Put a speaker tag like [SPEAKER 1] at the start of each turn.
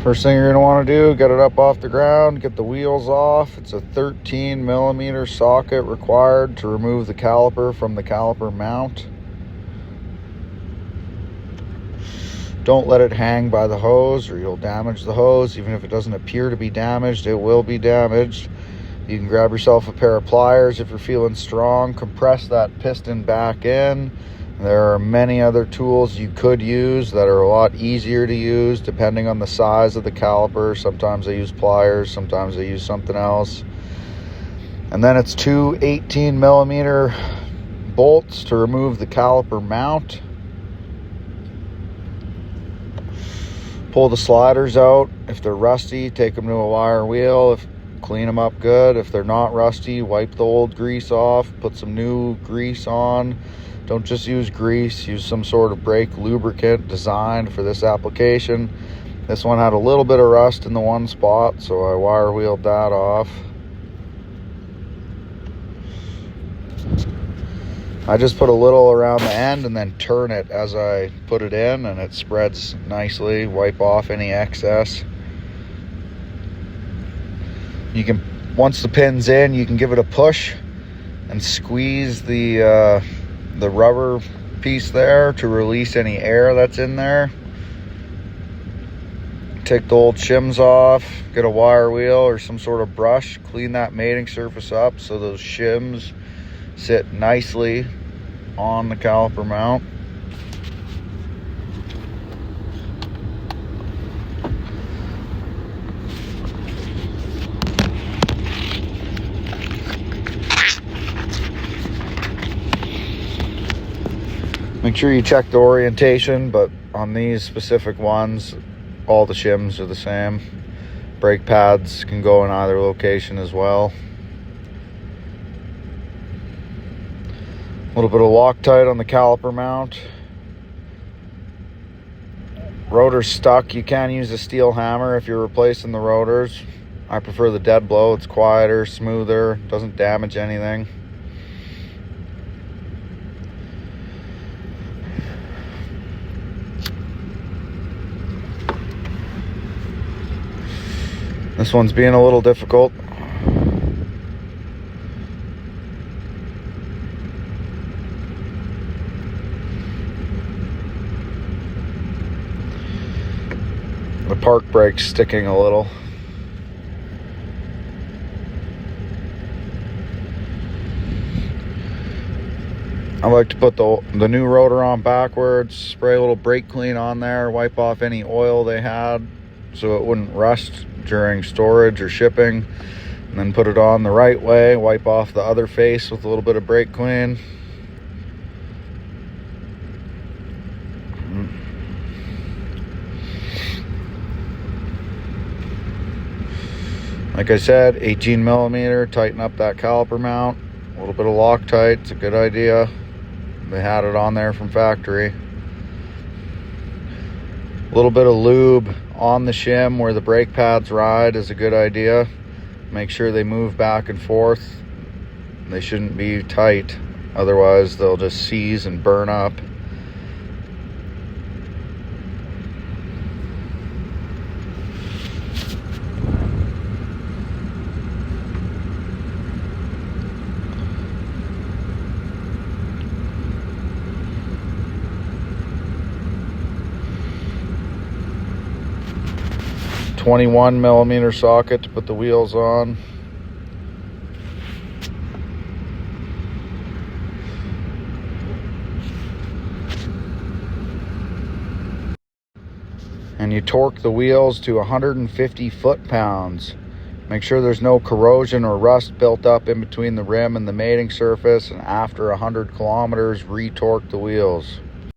[SPEAKER 1] First thing you're going to want to do, get it up off the ground, get the wheels off. It's a 13 millimeter socket required to remove the caliper from the caliper mount. Don't let it hang by the hose or you'll damage the hose. Even if it doesn't appear to be damaged, it will be damaged. You can grab yourself a pair of pliers if you're feeling strong. Compress that piston back in. There are many other tools you could use that are a lot easier to use depending on the size of the caliper. Sometimes I use pliers, sometimes I use something else. And then it's two 18 millimeter bolts to remove the caliper mount. Pull the sliders out. If they're rusty, take them to a wire wheel. Clean them up good. If they're not rusty, wipe the old grease off, put some new grease on. Don't just use grease, use some sort of brake lubricant designed for this application. This one had a little bit of rust in the one spot, so I wire wheeled that off. I just put a little around the end and then turn it as I put it in, and it spreads nicely. Wipe off any excess. You can, once the pin's in, you can give it a push and squeeze the rubber piece there to release any air that's in there. Take the old shims off, get a wire wheel or some sort of brush, clean that mating surface up so those shims sit nicely on the caliper mount. Make sure you check the orientation, but on these specific ones, all the shims are the same. Brake pads can go in either location as well. A little bit of Loctite on the caliper mount. Rotor's stuck. You can use a steel hammer if you're replacing the rotors. I prefer the dead blow. It's quieter, smoother, doesn't damage anything. This one's being a little difficult. The park brake's sticking a little. I like to put the new rotor on backwards, spray a little brake clean on there, wipe off any oil they had so it wouldn't rust during storage or shipping, and then put it on the right way, wipe off the other face with a little bit of brake clean. Like I said, 18 millimeter, tighten up that caliper mount. A little bit of Loctite, it's a good idea. They had it on there from factory. A little bit of lube on the shim where the brake pads ride is a good idea. Make sure they move back and forth. They shouldn't be tight, otherwise they'll just seize and burn up. .21 millimeter socket to put the wheels on. And you torque the wheels to 150 foot-pounds. Make sure there's no corrosion or rust built up in between the rim and the mating surface, and after 100 kilometers, re-torque the wheels.